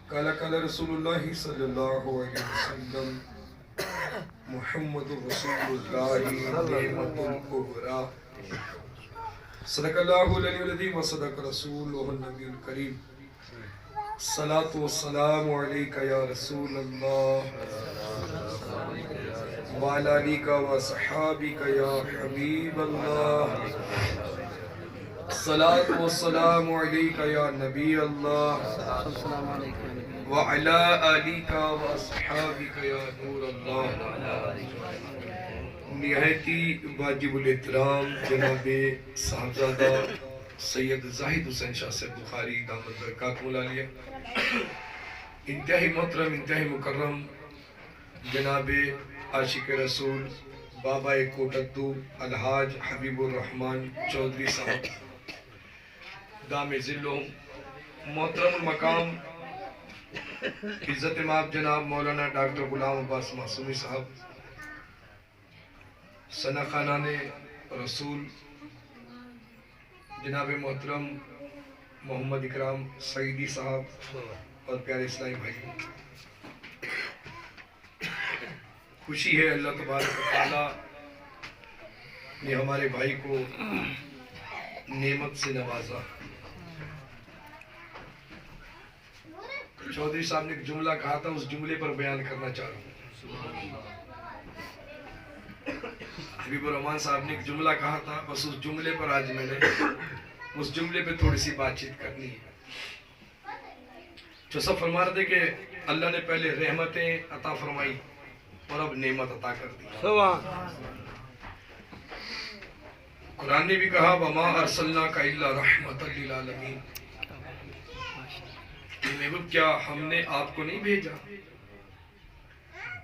قال قال رسول اللہ صلی اللہ علیہ وسلم محمد رسول اللہ نعمت الکبریٰ صدق اللہ العلی العظیم وصدق رسولہ النبی الکریم صلاۃ والسلام علیک یا رسول اللہ وعلی آلک وصحابک یا حبیب اللہ صلاۃ والسلام علیک یا نبی اللہ وعلی آلک وصحابک یا نور اللہ۔ نہایتی واجب الاحترام جناب صاحبزادہ سید زاہد حسین شاہ صاحب بخاری دامت برکاتہ العالیہ، انتہائی محترم انتہائی مکرم جناب عاشق رسول بابا کوٹدو الحاج حبیب الرحمن چودھری صاحب دام ذلہم، محترم المقام عزت مآب جناب مولانا ڈاکٹر غلام عباس معصومی صاحب، ثنا خانان رسول جناب محترم محمد اکرام سعیدی صاحب اور پیارے اسلامی بھائی، خوشی ہے اللہ تبارک و تعالیٰ نے ہمارے بھائی کو نعمت سے نوازا۔ چودھری صاحب نے ایک جملہ کہا تھا، اس جملے پر بیان کرنا چاہ رہا ہوں۔ حبیب الرحمن صاحب نے ایک جملہ کہا تھا، بس اس جملے پر آج میں نے اس جملے پہ تھوڑی سی بات چیت کرنی ہے۔ جو سب فرما رہے تھے کہ اللہ نے پہلے رحمتیں عطا فرمائی اور اب نعمت عطا کر دی۔ قرآن نے بھی کہا وَمَا أَرْسَلْنَاكَ إِلَّا رَحْمَةً لِلْعَالَمِينَ، محبوب کیا ہم نے آپ کو نہیں بھیجا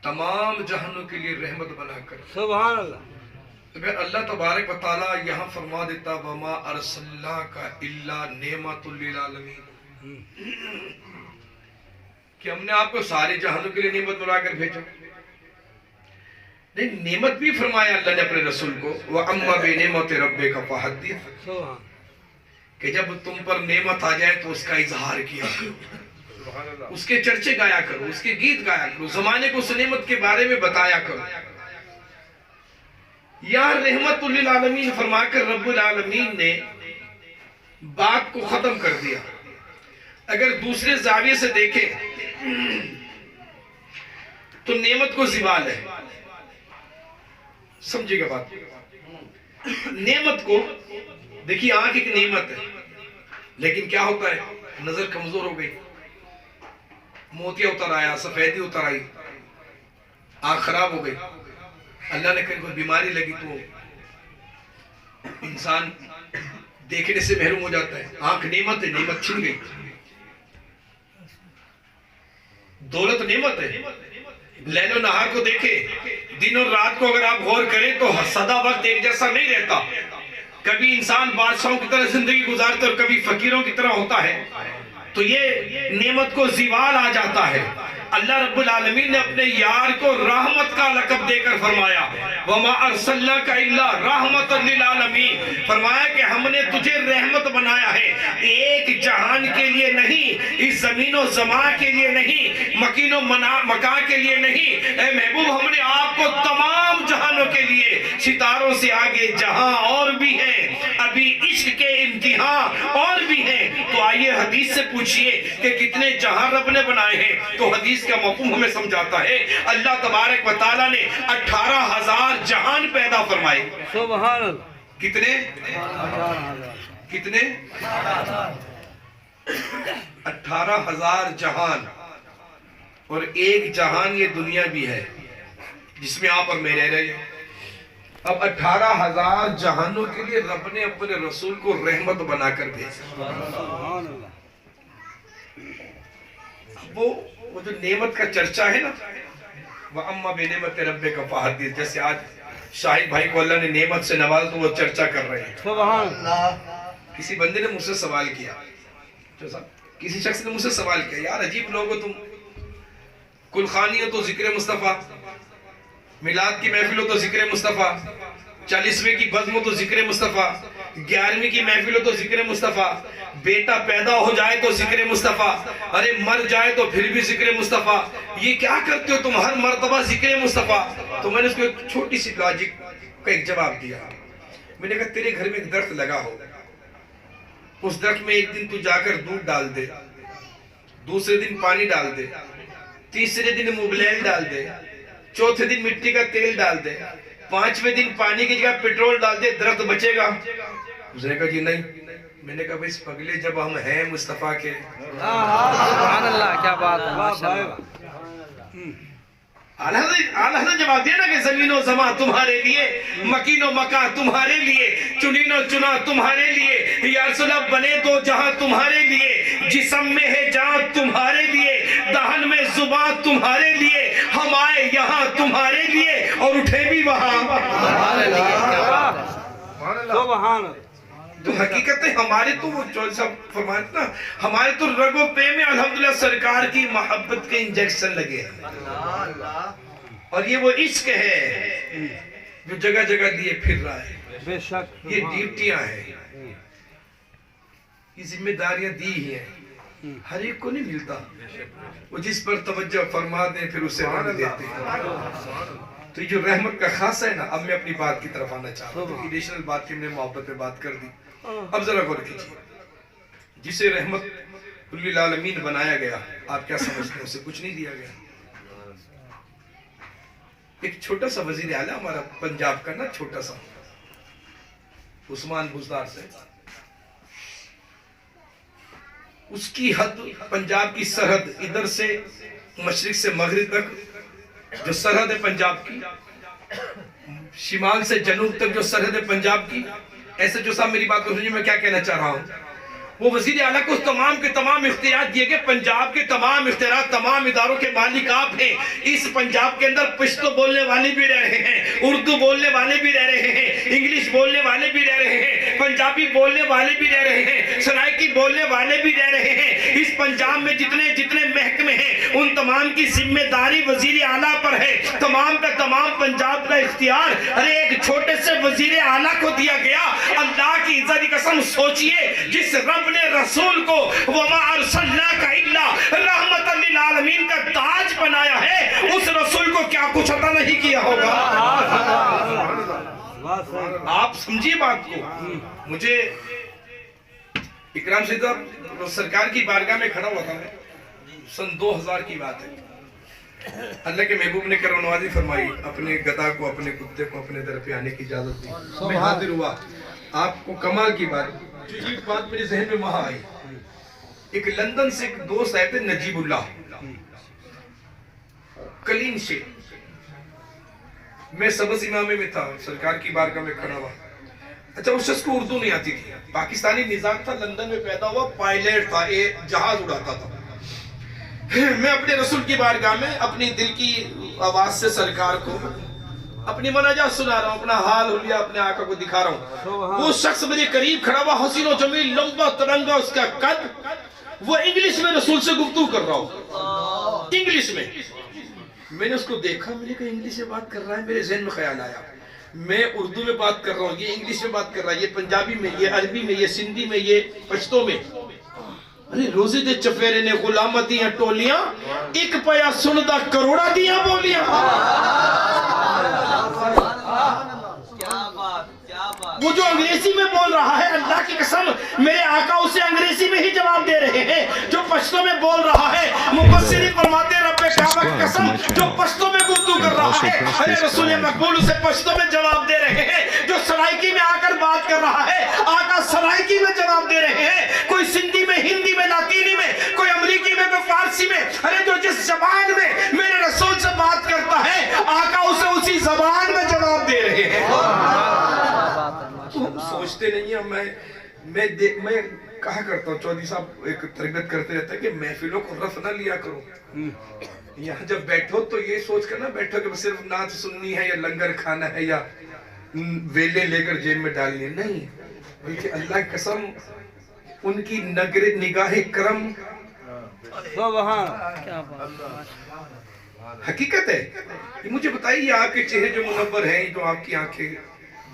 تمام جہانوں کے لیے رحمت بنا کر؟ سبحان اللہ۔ اگر اللہ تبارک و تعالیٰ یہاں فرما دیتا وَمَا أَرْسَلْنَاكَ إِلَّا نِعْمَةٌ لِلْعَالَمِينَ کہ ہم نے آپ کو سارے جہانوں کے لیے نعمت بنا کر بھیجا، نہیں، نعمت بھی فرمایا اللہ نے اپنے رسول کو وَأَمَّا بِنِعْمَتِ رَبِّكَ فَحَدِّثْ کہ جب تم پر نعمت آ جائے تو اس کا اظہار کیا کرو، اس کے چرچے گایا کرو، اس کے گیت گایا کرو، زمانے کو اس نعمت کے بارے میں بتایا کرو۔ یا رحمت للعالمین فرما کر رب العالمین نے بات کو ختم کر دیا۔ اگر دوسرے زاویے سے دیکھیں تو نعمت کو زوال ہے، سمجھے گا بات؟ نعمت کو دیکھیے، آنکھ ایک نعمت ہے، لیکن کیا ہوتا ہے، نظر کمزور ہو گئی، موتیا اتر آیا، سفیدی اتر آئی، آنکھ خراب ہو گئی، اللہ نے کہیں کوئی بیماری لگی تو انسان دیکھنے سے محروم ہو جاتا ہے۔ آنکھ نعمت ہے، نعمت چھن گئی۔ دولت نعمت ہے، لیل و نہار کو دیکھے، دن اور رات کو اگر آپ غور کریں تو سدا وقت ایک جیسا نہیں رہتا، کبھی انسان بادشاہوں کی طرح زندگی گزارتا اور کبھی فقیروں کی طرح ہوتا ہے، تو یہ نعمت کو زوال آ جاتا ہے۔ اللہ رب العالمین نے اپنے یار کو رحمت کا لقب دے کر فرمایا وَمَا أَرْسَلْنَاكَ إِلَّا رَحْمَةً لِلْعَالَمِينَ، فرمایا کہ ہم نے تجھے رحمت بنایا ہے، ایک جہان کے لیے نہیں، اس زمین و زمان کے لیے نہیں، مکین و مکان کے لیے نہیں، اے محبوب ہم نے آپ کو تمام جہانوں کے لیے، ستاروں سے آگے جہاں اور بھی ہیں، ابھی عشق کے امتحان اور بھی ہیں۔ تو آئیے حدیث سے پوچھئے کہ کتنے جہاں رب نے بنائے ہیں، تو حدیث کا مفہوم ہمیں سمجھاتا ہے اللہ تبارک و تعالیٰ نے 18,000 جہان پیدا فرمائے۔ سبحان اللہ۔ کتنے؟ کتنے؟ 18,000 جہان، اور ایک جہان یہ دنیا بھی ہے جس میں آپ اور میں رہ رہے ہیں۔ اب 18,000 جہانوں کے لیے رب نے اپنے رسول کو رحمت بنا کر بھیجا۔ سبحان اللہ۔ وہ جو نعمت کا چرچہ ہے نا، وَأَمَّا بِنِعْمَتِ رَبِّكَ فَحَدِّثْ، جیسے آج شاہد بھائی کو اللہ نے نعمت سے نواز تو وہ چرچہ کر رہے ہیں۔ سبحان اللہ۔ کسی بندے نے مجھ سے سوال کیا، کسی شخص نے مجھ سے سوال کیا، یار عجیب لوگ ہو تم، کل خوانی ہو تو ذکر مصطفیٰ، میلاد کی محفل ہو تو ذکر مصطفیٰ، 40ویں کی بزم ہو تو ذکر مصطفیٰ، 11ویں کی محفل ہو تو ذکر مصطفیٰ، بیٹا پیدا ہو جائے تو ذکر مصطفیٰ، ارے مر جائے تو پھر بھی ذکر مصطفیٰ، یہ کیا کرتے ہو تم ہر مرتبہ ذکر مصطفیٰ؟ تو میں نے اس کو ایک چھوٹی سی لاجک کا ایک جواب دیا، میں نے کہا تیرے گھر میں ایک درخت لگا ہو، اس درخت میں ایک دن تو جا کر دودھ ڈال دے، دوسرے دن پانی ڈال دے، تیسرے دن مبلیل ڈال دے، چوتھے دن مٹی کا تیل ڈال دے، 5ویں دن پانی کی جگہ پیٹرول ڈال دے، درخت بچے گا؟ اس نے کہا جی نہیں۔ میں نے کہا بھئی پگلے جب ہم ہیں مصطفیٰ کے، سبحان اللہ، کیا بات ہے، ماشاء اللہ۔ اعلیٰ حضرت جواب دیا نا کہ زمین و زمان تمہارے لیے، مکین و مکان تمہارے لیے، چنین و چنا تمہارے لیے، یا رسول اللہ بنے تو جہاں تمہارے لیے، جسم میں ہے جان تمہارے لیے، دہن میں زبان تمہارے لیے، ہم آئے یہاں تمہارے لیے اور اٹھے بھی وہاں۔ سبحان اللہ۔ تو حقیقت ہے ہمارے تو وہ چودھری صاحب فرماتے نا، ہمارے تو رگ و پے میں الحمدللہ سرکار کی محبت کے انجیکشن لگے ہیں، اور یہ وہ عشق ہے جو جگہ جگہ لیے پھر رہا ہے۔ بے شک یہ ڈیوٹیاں ہیں، یہ ذمہ داریاں دی ہی ہیں، ہر ایک کو نہیں ملتا، وہ جس پر توجہ فرما دیں پھر اسے رنگ دیتے ہیں۔ تو یہ جو رحمت کا خاصہ ہے نا، اب میں اپنی بات کی طرف آنا چاہتا ہوں، ایڈیشنل بات کی ہم نے محبت میں بات کر دی، اب ذرا غور کیجیے، جسے رحمت للعالمین بنایا گیا، آپ کیا سمجھتے ہیں اسے کچھ نہیں دیا گیا؟ ایک چھوٹا سا وزیر اعلیٰ ہمارا پنجاب کا نا، چھوٹا سا عثمان بزدار سے، اس کی حد پنجاب کی سرحد ادھر سے مشرق سے مغرب تک جو سرحد ہے پنجاب کی، شمال سے جنوب تک جو سرحد ہے پنجاب کی، ایسے جو صاحب میری بات کو سنیے میں کیا کہنا چاہ رہا ہوں، وہ وزیر اعلیٰ کو تمام کے تمام اختیارات دیے گئے، پنجاب کے تمام اختیارات تمام اداروں کے مالک آپ ہیں، اس پنجاب کے اندر پشتو بولنے والے بھی رہ رہے ہیں، اردو بولنے والے بھی رہ رہے ہیں، انگلش بولنے والے بھی رہ رہے ہیں، پنجابی بولنے والے بھی رہ رہے ہیں، سرائکی بولنے والے بھی رہ رہے ہیں، اس پنجاب میں جتنے محکمے ہیں ان تمام کی ذمہ داری وزیر اعلیٰ پر ہے، تمام کا تمام پنجاب کا اختیار ارے ایک چھوٹے سے وزیر اعلیٰ کو دیا گیا۔ اللہ کی عزت کی قسم سوچئے، جس رب نے رسول کو وَمَا أَرْسَلْنَاكَ إِلَّا رَحْمَةً لِلْعَالَمِينَ کا تاج بنایا ہے، اس رسول کو کیا کچھ عطا نہیں کیا ہوگا؟ آپ سمجھیے بات کو۔ مجھے اکرام صاحب سرکار کی بارگاہ میں کھڑا ہوا تھا، سن 2000 کی بات ہے، اللہ کے محبوب نے کرم نوازی فرمائی، اپنے گدا کو اپنے کتے کو اپنے در پہ آنے کی اجازت دی، میں حاضر ہوا۔ آپ کو کمال کی بات، جو یہ بات میرے ذہن میں وہاں آئی، ایک لندن سے ایک دوست آئے تھے نجیب اللہ، کلین شیخ، میں سبز امامے میں تھا، سرکار کی بارگاہ میں کھڑا ہوا۔ اچھا اس شخص کو اردو نہیں آتی تھی، پاکستانی نظام تھا، لندن میں پیدا ہوا، پائلٹ تھا، جہاز اڑاتا تھا۔ میں اپنے رسول کی بارگاہ میں اپنی دل کی آواز سے سرکار کو اپنی مناجات سنا رہا ہوں، اپنا حال حلیہ اپنے آقا کو دکھا رہا ہوں۔ وہ شخص میرے قریب کھڑا ہوا، حسین و جمیل، لمبا ترنگا اس کا قد، وہ انگلش میں رسول سے گفتگو کر رہا ہوں، انگلش میں۔ میں نے اس کو دیکھا، میں نے کہا انگلش میں بات کر رہا ہے، میرے ذہن میں خیال آیا میں اردو میں بات کر رہا ہوں، یہ انگلش میں بات کر رہا ہے، یہ پنجابی میں، یہ عربی میں، یہ سندھی میں، یہ پشتو میں۔ ارے روزے دے چفیرے نے غلامت دیاں ٹولیاں، ایک پیا سندہ کروڑا دیاں بولیاں۔ وہ جو انگریزی میں بول رہا ہے، اللہ کی قسم میرے آقا اسے انگریزی میں ہی جواب دے رہے ہیں، جو پشتو میں بول رہا ہے، مفسرین فرماتے ہیں رب کعبہ کی قسم جو پشتو میں گفتگو کر رہا ہے، ارے رسول مقبول اسے پشتو میں جواب دے رہے ہیں، جو سرائکی میں آ کر بات کر رہا ہے، آقا سرائکی میں جواب دے رہے ہیں، کوئی سندھی میں، ہندی میں، لاطینی میں، کوئی امریکی میں، کوئی فارسی میں، ارے جو جس زبان میں میرے رسول سے بات کرتا ہے، آقا اسے اسی زبان میں جواب دے رہے ہیں۔ ہم سوچتے نہیں ہیں، میں کہا کرتا ہوں، چودھری صاحب ایک تربیت کرتے رہتے ہیں کہ محفلوں کو رف نہ لیا کرو، یہاں جب بیٹھو تو یہ سوچ کر نہ بیٹھو کہ صرف نعت سننی ہے یا لنگر کھانا ہے یا ویلے لے کر جیب میں ڈالنی ہے، نہیں، بلکہ اللہ کی قسم ان کی نگاہ کرم حقیقت ہے۔ یہ مجھے بتائیے آپ کے چہرے جو منور ہیں، جو آپ کی آنکھیں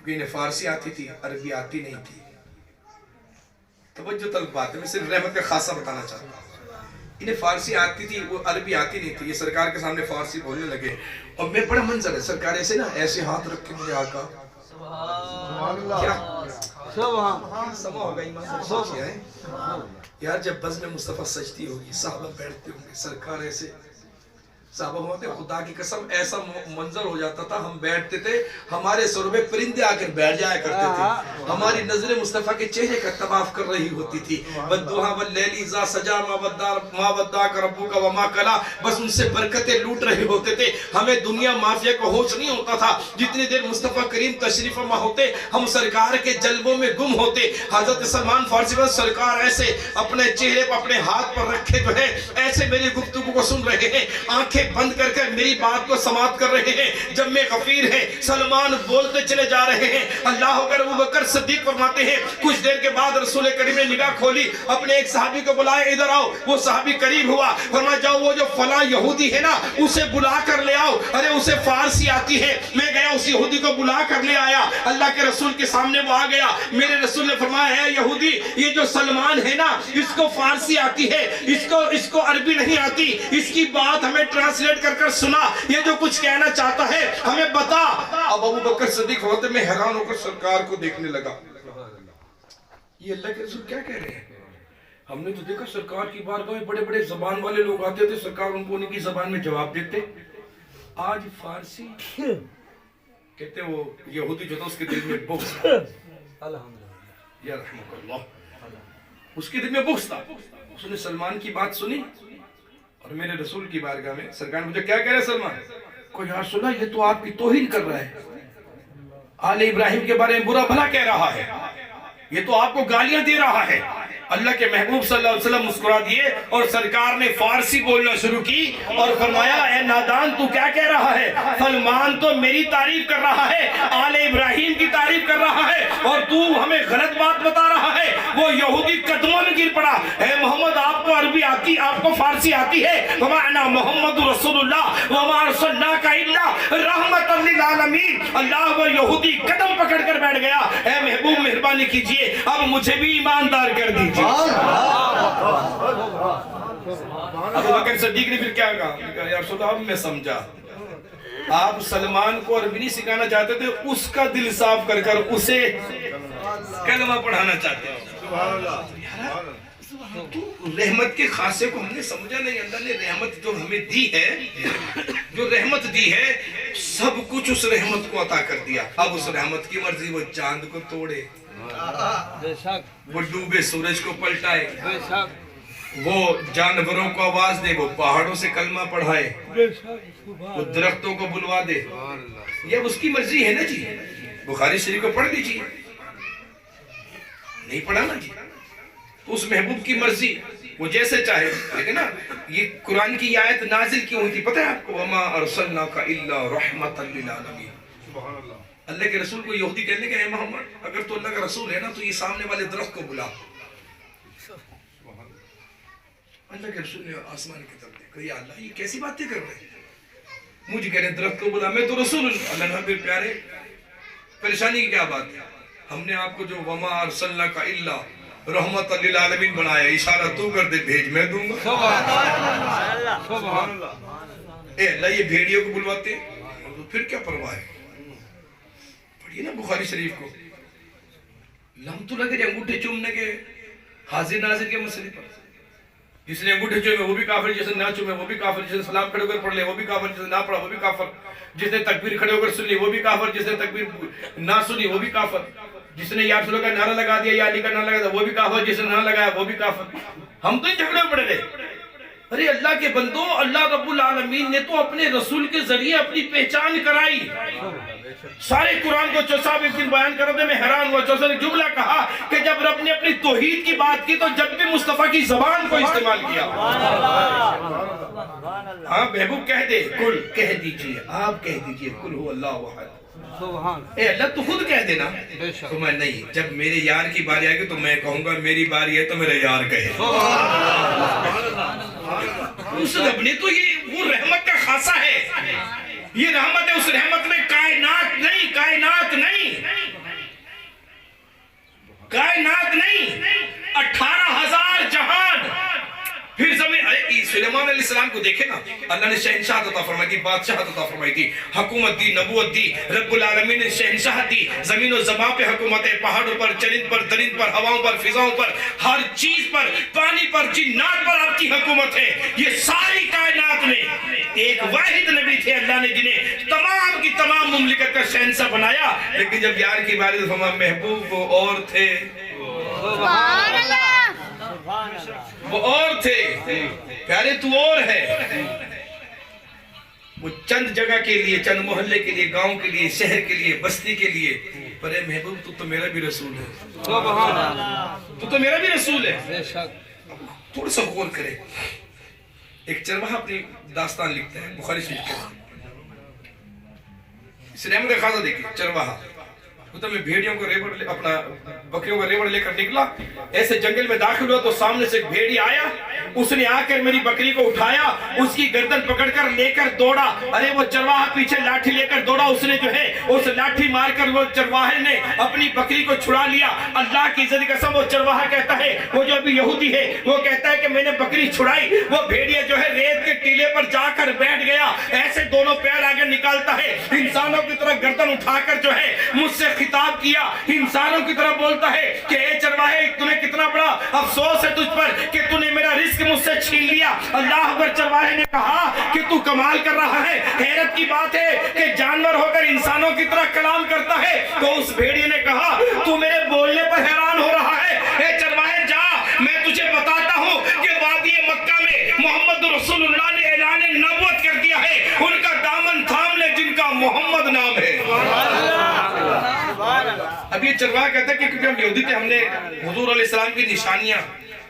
کیونکہ انہیں فارسی آتی تھی، عربی آتی نہیں تھی. توجہ طلب بات ہے، میں صرف رحمت کا خاصہ بتانا چاہتا ہوں. انہیں فارسی آتی تھی، وہ عربی آتی نہیں تھی. یہ سرکار کے سامنے فارسی بولنے لگے اور میں بڑا منظر ہے، سرکار ایسے نا ایسے ہاتھ رکھ کے مجھے آقا کیا سما ہوگا ایمان سے سوچیا ہے یار، جب بزم مصطفیٰ سجدی ہوگی، صحابہ بیٹھتے ہوں گے، سرکار ایسے صحابہ ہوتے، خدا کی قسم ایسا منظر ہو جاتا تھا، ہم بیٹھتے تھے، ہمارے سروں پہ پرندے آ کر بیٹھ جایا کرتے تھے، ہماری نظر مصطفیٰ کے چہرے کا طواف کر رہی ہوتی تھی. والضحیٰ واللیل اذا سجا ما ودعک ربک وما قلی، بس ان سے برکتیں لوٹ رہے ہوتے تھے. ہمیں دنیا مافیا کا ہوش نہیں ہوتا تھا. جتنی دیر مصطفیٰ کریم تشریف فرما ہوتے ہم سرکار کے جلووں میں گم ہوتے. حضرت سلمان فارسی پر سرکار ایسے اپنے چہرے پر اپنے ہاتھ پر رکھے جو ہے ایسے میری گفتگو کو سن رہے ہیں، آنکھیں بند کر کر میری بات کو سماعت کر رہے ہیں. جب میں غفیر ہے سلمان بولتے چلے جا رہے ہیں. اللہ اکبر. ابو بکر صدیق فرماتے ہیں کچھ دیر کے بعد رسول کریم نے نگاہ کھولی، اپنے ایک صحابی کو بلایا، ادھر آؤ. وہ صحابی قریب ہوا، فرمایا جاؤ وہ جو فلاں یہودی ہے نا اسے بلا کر لے آؤ. ارے اسے فارسی آتی ہے. میں گیا اس یہودی کو بلا کر لے آیا. اللہ کے رسول کے سامنے وہ آ گیا. میرے رسول نے فرمایا ہے یہودی، یہ جو سلمان ہے نا اس کو فارسی آتی ہے، اس کو عربی نہیں آتی، اس کی بات ہمیں ٹرانسلیٹ کر کر سنا، یہ جو کچھ کہنا چاہتا ہے ہمیں بتا. اب ابو بکر صدیق ہوتے میں حیران ہو کر سرکار کو دیکھنے لگا، یہ اللہ کے رسول کیا کہہ رہے ہیں. ہم نے تو دیکھا سرکار کی بارگاہ میں بڑے بڑے زبان والے لوگ آتے تھے، سرکار ان کو ان کی زبان میں جواب دیتے. آج فارسی کہتے وہ یہودی جو تھا اس کے دل میں بغض تھا. یا رحمک اللہ، اس کے دل میں بغض تھا. اس نے سلمان کی بات سنی اور میرے رسول کی بارگاہ میں سرکار مجھے کیا کہہ رہے سلمان کو، یا رسول اللہ یہ تو آپ کی توہین کر رہا ہے، آل ابراہیم کے بارے میں برا بھلا کہہ رہا ہے، یہ تو آپ کو گالیاں دے رہا ہے. اللہ کے محبوب صلی اللہ علیہ وسلم مسکرا دیے اور سرکار نے فارسی بولنا شروع کی اور فرمایا اے نادان تو کیا کہہ رہا ہے، سلمان تو میری تعریف کر رہا ہے، آل ابراہیم کی تعریف کر رہا ہے اور تو ہمیں غلط بات بتا رہا ہے. وہ یہودی قدموں میں گر پڑا، اے محمد آپ کو عربی آتی، آپ کو فارسی آتی ہے، وَمَعْنَا مُحَمَّدُ رَسُولُ اللَّهِ وَمَا أَرْسَلْنَاكَ إِلَّا رَحْمَةً لِلْعَالَمِينَ. اللہ وہ یہودی قدم پکڑ کر بیٹھ گیا. اے محبوب مہربانی کیجئے اب مجھے بھی ایماندار کر دیجئے. ابو بکر صدیق نے پھر کیا کہا، یا رسول اللہ اب میں سمجھا، آپ سلمان کو عربی نہیں سکھانا چاہتے تھے، اس کا دل صاف کر کر اسے کلمہ پڑھانا چاہتے ہیں. رحمت کے خاصے کو ہم نے سمجھا نہیں. اللہ نے رحمت جو ہمیں دی ہے، جو رحمت دی ہے سب کچھ اس رحمت کو عطا کر دیا. اب اس رحمت کی مرضی وہ چاند کو توڑے، وہ ڈوبے سورج کو پلٹائے، وہ جانوروں کو آواز دے، وہ پہاڑوں سے کلمہ پڑھائے، وہ درختوں کو بلوا دے. یہ اب اس کی مرضی ہے نا جی. بخاری شریف کو پڑھ لیجیے، نہیں پڑھا نا جی، اس محبوب کی مرضی وہ جیسے چاہے. لیکن نا یہ قرآن کی آیت نازل کیوں ہوئی تھی پتہ ہے آپ کو، وَمَا أَرْسَلْنَاكَ إِلَّا رَحْمَةً لِلْعَالَمِينَ. اللہ کے رسول کو یہودی کہنے کہ اے محمد اگر تو اللہ کا رسول ہے نا تو یہ سامنے والے درخت کو بلا. اللہ کے رسول نے آسمان کی طرف دیکھا، یا اللہ یہ کیسی باتیں کر رہے ہیں، مجھے کہہ رہے ہیں درخت کو بلا، میں تو رسول اللہ. اللہ نے پھر پیارے پریشانی کی کیا بات ہے، ہم نے آپ کو جو وَمَا أَرْسَلْنَاكَ إِلَّا رحمت للعالمین بنایا، اشارہ تو کر دے بھیج میں دوں گا. سبحان اللہ. اے اللہ یہ بھیڑیوں کو بلواتے پھر کیا پرواہ ہے. پڑھیے نا بخاری شریف کو، لم تو لگے انگوٹھے چومنے کے حاضر ناظر کے مسئلے پر. جس نے انگوٹھے چومے وہ بھی کافر، جس نے نہ چومے وہ بھی کافر، جس نے سلام کھڑے ہو کر پڑھ لے وہ بھی کافر، جس نے نہ پڑھا وہ بھی کافر، جس نے تکبیر کھڑے ہو کر سن لی وہ بھی کافر، جس نے تکبیر نہ سنی وہ بھی کافر، جس نے یا رسول اللہ کا نعرہ لگا دیا یا علی کا نعرہ لگا دیا وہ بھی کافر، جس نے نہ لگایا وہ بھی کافر. ہم تو جھگڑے پڑے رہے. ارے اللہ کے بندو، اللہ رب العالمین نے تو اپنے رسول کے ذریعے اپنی پہچان کرائی. سارے قرآن کو چوساب ایک دن بیان کر رہے، میں حیران ہوا. چوسا نے جملہ کہا کہ جب رب نے اپنی توحید کی بات کی تو جب بھی مصطفیٰ کی زبان کو استعمال کیا. ہاں محبوب کہہ دے کل، کہہ دیجئے آپ کہہ دیجئے کل هو اللہ احد. اے اللہ تو خود کہہ دینا. تو میں نہیں، جب میرے یار کی باری آئے گی تو میں کہوں گا میری باری ہے تو میرا یار کہے. اس رب نے تو یہ وہ رحمت کا خاصہ ہے. یہ رحمت ہے، اس رحمت میں کائنات نہیں، کائنات نہیں، کائنات نہیں، 18,000 جہان، پھر زمین۔ سلیمان علیہ السلام کو دیکھے نا، اللہ نے شہنشاہت عطا فرمائی تھی، بادشاہت عطا فرمائی تھی، حکومت دی، نبوت دی، رب العالمین نے شہنشاہت دی، زمین و زمان پہ حکومت ہے، پہاڑوں پر، چرند پر، درند پر، ہواؤں پر، فضاؤں پر، ہر چیز پر، پانی پر، جنات پر آپ کی حکومت ہے۔ یہ ساری کائنات میں ایک واحد نبی تھے اللہ نے جنہیں تمام کی تمام مملکت کا شہنشاہ بنایا، لیکن جب یار کی باری فرمایا محبوب وہ اور تھے، سبحان اللہ، وہ اور تھے، پیارے تو اور ہے۔ وہ چند جگہ کے لیے، چند محلے کے لیے، گاؤں کے لیے، شہر کے لیے، بستی کے لیے، پر اے محبوب تو میرا بھی رسول ہے، تو میرا بھی رسول ہے۔ بے شک تھوڑا سا غور کرے، ایک چرواہا اپنی داستان لکھتا ہے، بخاری شریف کے اس نے احمد خاصہ دیکھی، چرواہا تو میں بھیڑیوں کو ریوڑ اپنا بکریوں کو ریوڑ لے کر نکلا، ایسے جنگل میں داخل ہوا تو سامنے سے ایک بھیڑی آیا، اس نے آ کر میری بکری کو اٹھایا، اس کی گردن پکڑ کر لے کر دوڑا، ارے وہ چرواہا پیچھے لاٹھی لے کر دوڑا، اس نے جو ہے اس لاٹھی مار کر وہ چرواہے نے اپنی بکری کو چھڑا لیا۔ اللہ کی عزت کی قسم وہ چرواہا کہتا ہے، وہ جو ابھی یہودی ہے وہ کہتا ہے کہ میں نے بکری چھڑائی، وہ بھیڑیا جو ہے ریت کے ٹیلے پر جا کر بیٹھ گیا، ایسے دونوں پیر آگے نکالتا ہے، انسانوں کی طرح گردن اٹھا کر جو ہے مجھ سے خطاب کیا، انسانوں کی طرح بولتا ہے کہ اے چرواہے تمہیں کتنا بڑا افسوس ہے تجھ پر کہ تو نے میرا رزق مجھ سے چھین لیا۔ اللہ اکبر، چرواہے نے کہا کہ تو کمال کر رہا ہے، حیرت کی بات ہے کہ جانور ہو کر انسانوں کی طرح کلام کرتا ہے۔ تو اس بھیڑیے نے کہا تو میرے بولنے پر حیران ہو رہا ہے، اے چرواہے جا، میں تجھے بتاتا ہوں کہ وادی مکہ میں محمد رسول اللہ نے اعلان نبوت کر دیا ہے، ان کا دامن تھام لے جن کا محمد نام ہے۔ اب یہ چرواہا کہتا ہے کہ کیونکہ ہم یہودی تھے، ہم نے حضور علیہ السلام کی نشانیاں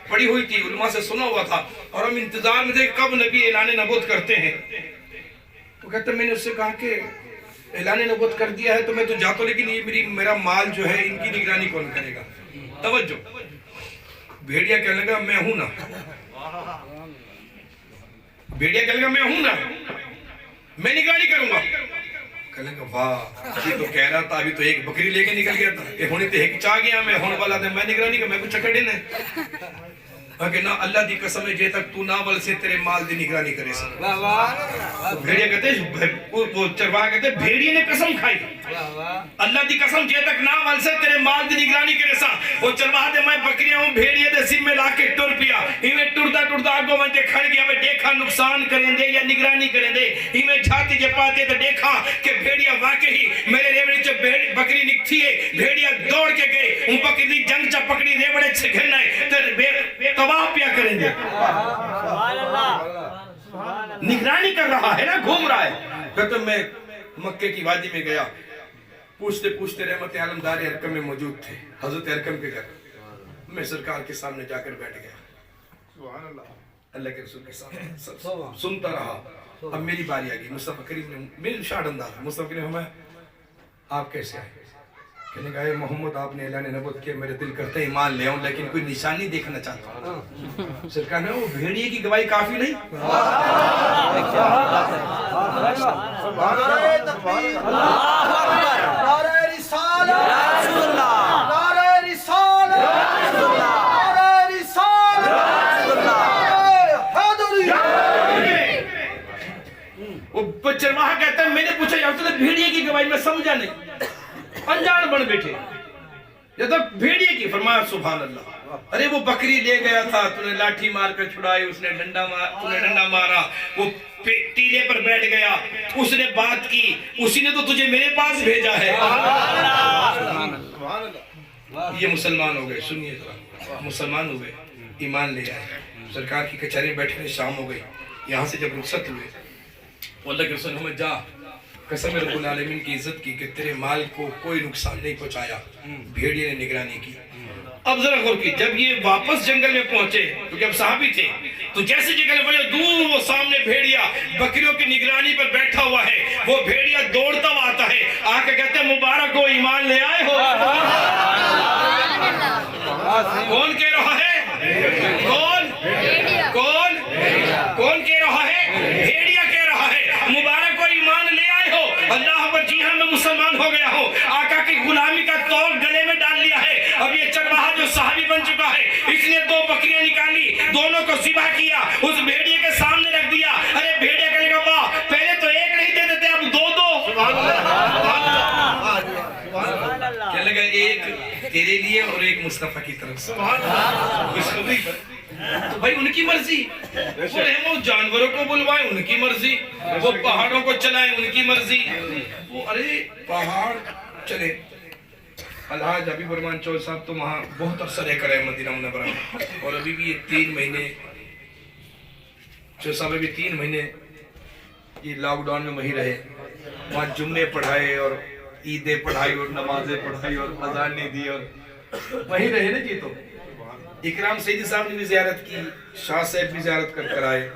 پڑھی ہوئی تھی، علماء سے سنا ہوا تھا، اور ہم انتظار میں تھے کب نبی اعلان نبوت کرتے ہیں۔ تو کہتا ہے میں نے اس سے کہا کہ اعلان نبوت کر دیا ہے تو میں تو جاتا ہوں، لیکن یہ میرا مال جو ہے ان کی نگرانی کون کرے گا؟ توجہ، بھیڑیا کہنے لگا میں ہوں نا، بھیڑیا کہنے لگا میں ہوں نا، میں نگرانی کروں گا۔ کہنے لگا واہ، یہ تو کہہ رہا تھا ابھی تو ایک بکری لے کے نکل گیا تھا، یہ ہونے تو ایک چاہ گیا، میں ہونے والا تھا، میں نگرانی کا میں کچھ چکر دینا ہے۔ کہ نہ اللہ دی قسم ہے جے تک تو ناول سے تیرے مال دی نگرانی کرے سا۔ بھیڑیا کہتے ہیں، وہ چرواہا کہتے ہیں بھیڑیے نے قسم کھائی، اللہ دی قسم جے تک ناول سے تیرے مال دی نگرانی کرے سا۔ وہ چرواہا دے میں بکریاں ہوں، بھیڑیے دے سم میں لا کے ٹر پیا، ہی میں ٹرتا ٹرتا آگو میں دے کھڑ گیا، میں دیکھا نقصان کریں دے یا نگرانی کریں دے، ہی میں جھاتی جے پاتے تو دیکھا کہ بھیڑیا واقعی میرے ریوڑی چو بکری نکتی ہے، بھیڑیا دوڑ کے گئے، ان بکری جنگ چا پکڑی ریوڑے چھے گھرنا ہے، تباہ پیا کریں دے، نگرانی کر رہا ہے نا، گھوم رہا ہے۔ کہتا میں مکے کی وادی میں گیا، پوچھتے پوچھتے رحمت عالم دار ارکم میں موجود تھے، حضرت ارکم کے گھر میں سرکار کے سامنے جا کر بیٹھ گیا، اللہ کے رسول کے سامنے سنتا رہا۔ اب میری باری آگئی، مصطفیٰ کریم نے میری شاڑ انداز، مصطفیٰ کریم ہمیں آپ کیسے آئے؟ کہنے کہا اے محمد آپ نے اعلان نبوت کیا، میرے دل کرتے ایمان لے آؤں لیکن کوئی نشانی دیکھنا چاہتا ہوں۔ سرکار نے وہ بھیڑیے کی گواہی کافی نہیں؟ وہ چرواہا کہتا ہے میں نے پوچھا یا بھیڑیے کی گواہی، میں سمجھا نہیں، انجان بن بیٹھے، یا تو بھیڑیے کی، فرمایا سبحان اللہ، ارے وہ بکری لے گیا تھا، تو نے لاٹھی مار کر چھڑائی، اس نے ڈنڈا مارا، وہ ٹیلے پر بیٹھ گیا، اس نے بات کی، اسی نے تو تجھے میرے پاس بھیجا ہے۔ یہ مسلمان ہو گئے، سنیے ذرا، مسلمان ہوئے، ایمان لے آئے، سرکار کی کچہری بیٹھے، شام ہو گئی، یہاں سے جب رخصت ہوئے، اللہ کے رسول ہمیں جا، قسم رب العالمین کی عزت کی کہ تیرے مال کو کوئی نقصان نہیں پہنچایا، بھیڑیے نے نگرانی کی۔ اب ذرا غور کی، جب یہ واپس جنگل میں پہنچے، کیونکہ اب صحابی تھے، تو جیسے جنگل میں پہنچے، دور وہ سامنے بھیڑیا بکریوں کی نگرانی پر بیٹھا ہوا ہے، وہ بھیڑیا دوڑتا ہوا آتا ہے، آ کے کہتے ہیں مبارک ہو، ایمان لے آئے ہو۔ کون کہہ رہا ہے؟ کون کہہ رہا ہے؟ بھیڑیا کہہ رہا ہے، مبارک ہو، ایمان لے آئے صحابی بن چکا ہے. اس نے 2 بکریاں نکالی, دونوں کو ذبح کیا, اس بھیڑیے کے سامنے رکھ دیا. ارے بھیڑیا کہنے کا واہ, پہلے تو ایک نہیں دیتے تھے, اب 2 دو. کیا لگا, ایک تیرے لیے اور ایک مصطفیٰ کی طرف سے. خوشخبری پر تو بھائی ان کی مرضی, وہ جانوروں کو بلوائیں ان کی مرضی, وہ پہاڑوں کو چلائیں ان کی مرضی. وہ ارے پہاڑ چلے. الحاج حبیب الرحمن چودھری صاحب تو وہاں بہت عرصہ رہ کر ہے مدینہ منورہ میں, اور ابھی بھی یہ 3 مہینے چودھری صاحب ابھی 3 مہینے یہ لاک ڈاؤن میں وہیں رہے. وہاں جمعے پڑھائے اور عیدیں پڑھائی اور نمازیں پڑھائی اور اذانیں دی اور وہیں رہے نا جی. تو اکرام سیدی صاحب نے بھی زیارت کی, شاہ صاحب بھی زیارت کر آئے,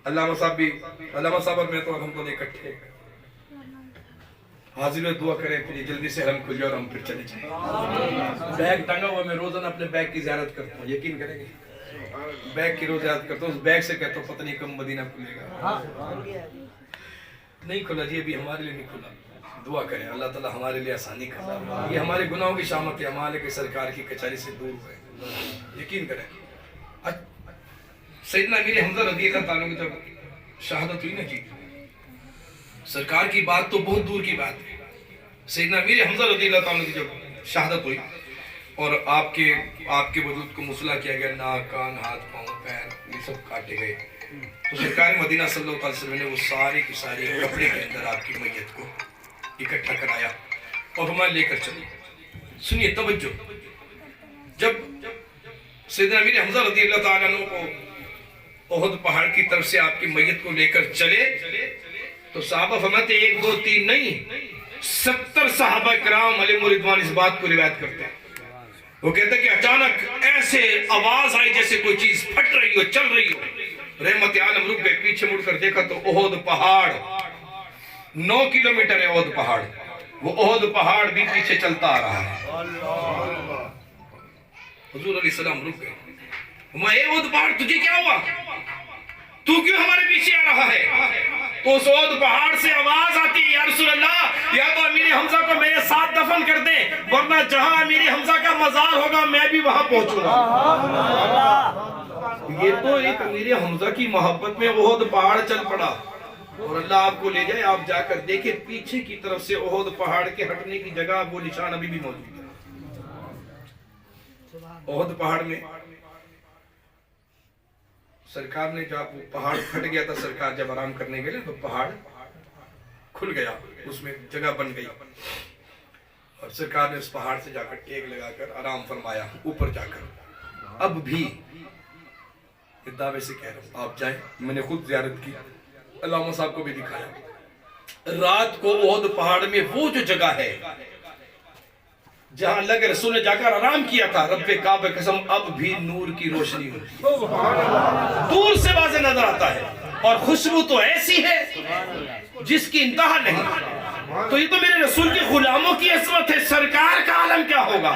علامہ صاحب بھی, علامہ صاحب اور میں تو ہم دونوں اکٹھے حاضر ہوئے دعا کریں پھر جلدی سے حرم کھل جائے اور ہم پھر چلے جائیں. بیگ ٹنگا ہوا, میں روزانہ اپنے بیگ کی زیارت کرتا ہوں, یقین کریں گے بیگ کی روز زیارت کرتا ہوں. اس بیگ سے کہتا ہوں پتہ نہیں کب مدینہ کھلے گا. نہیں کھلا جی, ابھی ہمارے لیے نہیں کھلا. دعا کریں اللہ تعالیٰ ہمارے لیے آسانی کرے. یہ ہمارے گناہوں کی شامت ہے, ہمارے کے سرکار کی کچہری سے دور ہوئے. یقین کریں سیدنا امیر حمزہ رضی اللہ تعالیٰ کی جب شہادت ہوئی نا جی, سرکار کی بات تو بہت دور کی بات ہے. سیدنا امیر حمزہ رضی اللہ تعالیٰ کی جب شہادت ہوئی اور آپ کے وجود کو مسلح کیا گیا, ناک, کان, ہاتھ, پاؤں, پیر یہ سب کاٹے گئے, تو سرکار مدینہ صلی اللہ علیہ وسلم نے وہ سارے کی ساری کپڑے کے اندر آپ کی میت کو اکٹھا کرایا اور ہمیں لے کر چلی. سنیے توجہ, جب سیدنا امیر حمزہ رضی اللہ تعالیٰ عنہ کو احد پہاڑ کی طرف سے آپ کی میت کو لے کر چلے تو صحابہ فرماتے 1 2 3 نہیں 70 صحابہ کرام علیہم رضوان اس بات کو روایت کرتے ہیں. وہ کہتے ہیں کہ اچانک ایسے آواز آئی جیسے کوئی چیز پھٹ رہی ہو, چل رہی ہو. رحمت عالم رک گئے, پیچھے مڑ کر دیکھا تو احد پہاڑ 9 کلومیٹر ہے احد پہاڑ, وہ احد پہاڑ بھی پیچھے چلتا آ رہا ہے. حضور علیہ السلام رک گئے, اے احد پہاڑ تجھے کیا ہوا, تو کیوں ہمارے پیچھے آ رہا ہے؟ تو اس احد پہاڑ سے آواز آتی ہے, یا رسول اللہ یا تو امیر حمزہ کو میرے ساتھ دفن کر دیں, ورنہ جہاں امیر حمزہ کا مزار ہوگا میں بھی وہاں پہنچوں گا. یہ تو ایک امیر حمزہ کی محبت میں احد پہاڑ چل پڑا, اور اللہ آپ کو لے جائے, آپ جا کر دیکھیں پیچھے کی طرف سے احد پہاڑ کے ہٹنے کی جگہ وہ نشان ابھی بھی موجود ہے. احد پہاڑ میں سرکار نے جب پہاڑ پھٹ گیا تھا, سرکار جب آرام کرنے گئے تو پہاڑ کھل گیا, اس میں جگہ بن گئی, اور سرکار نے اس پہاڑ سے جا کر ٹیک لگا کر آرام فرمایا اوپر جا کر. اب بھی دعوے سے کہہ رہا ہوں آپ جائیں, میں نے خود زیارت کی, علامہ صاحب کو بھی دکھایا. رات کو احد پہاڑ میں وہ جو جگہ ہے جہاں اللہ کے رسول نے جا کر آرام کیا تھا, رب کعبہ قسم اب بھی نور کی روشنی ہوتی ہے, دور سے واضح نظر آتا ہے, اور خوشبو تو ایسی ہے جس کی انتہا نہیں. تو یہ تو میرے رسول کے غلاموں کی عظمت ہے, سرکار کا عالم کیا ہوگا,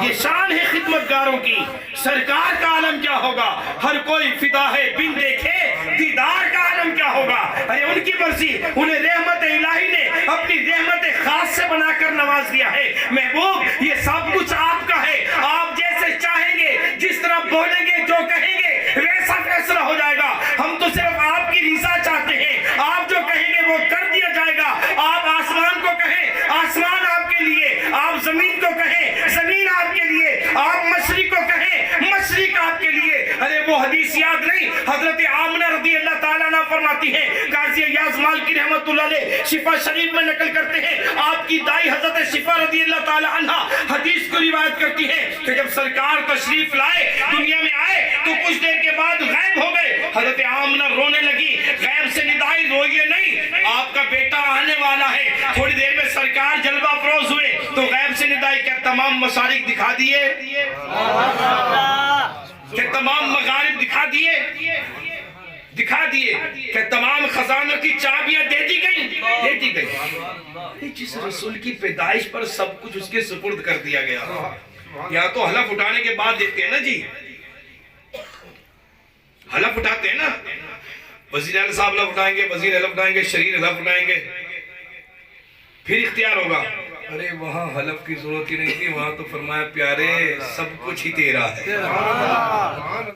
یہ شان ہے خدمتگاروں کی, سرکار کا عالم کیا ہوگا. ہر کوئی فدا ہے بن دیکھے دیدار کا عالم کیا ہوگا. ارے ان کی مرضی, انہیں رحمت الہی نے اپنی رحمت خاص سے بنا کر نواز دیا ہے. محبوب یہ سب کچھ آپ کا ہے, آپ جیسے چاہیں گے, جس طرح بولیں گے, جو کہیں گے ویسا فیصلہ ہو جائے گا. ہم تو صرف آپ کی رضا چاہتے ہیں, آپ جو کہیں گے وہ کر دیا جائے گا. آپ آسمان کو کہیں آسمان آپ کے لیے, آپ زمین کو کہیں زمین آپ کے لیے, آپ مشرق کو کہیں مشرق آپ کے لیے. ارے وہ حدیث یاد نہیں, حضرت آمنہ رضی اللہ تعالیٰ عنہ فرماتی ہیں, قاضی ایاز مالکی رحمت اللہ علیہ شفا شریف میں نقل کرتے ہیں, آپ کی دائی حضرت شفا رضی اللہ تعالیٰ عنہ حدیث کو روایت کرتی ہیں کہ جب سرکار تشریف لائے دنیا میں آئے تو کچھ دیر کے بعد غائب ہو گئے. حضرت آمنہ رونے لگی, غیب سے ندائی, روئیے نہیں, آپ کا بیٹا آنے والا ہے. تھوڑی دیر میں سرکار جلوہ افروز ہوئے تو غیب سے ندائی, کیا تمام مشارق دکھا دیے, کہ تمام مغارب دکھا دیے, کہ تمام خزانوں کی چابیاں دے دی گئی. جس رسول کی پیدائش پر سب کچھ اس کے سپرد کر دیا گیا. یا تو حلف اٹھانے کے بعد دیکھتے ہیں نا جی, حلف اٹھاتے ہیں نا, وزیر اعلیٰ صاحب حلف اٹھائیں گے, وزیر حلف اٹھائیں گے, شریر حلف اٹھائیں گے, پھر اختیار ہوگا. ارے وہاں حلف کی ضرورت ہی نہیں تھی، وہاں تو فرمایا پیارے سب کچھ ہی تیرا ہے.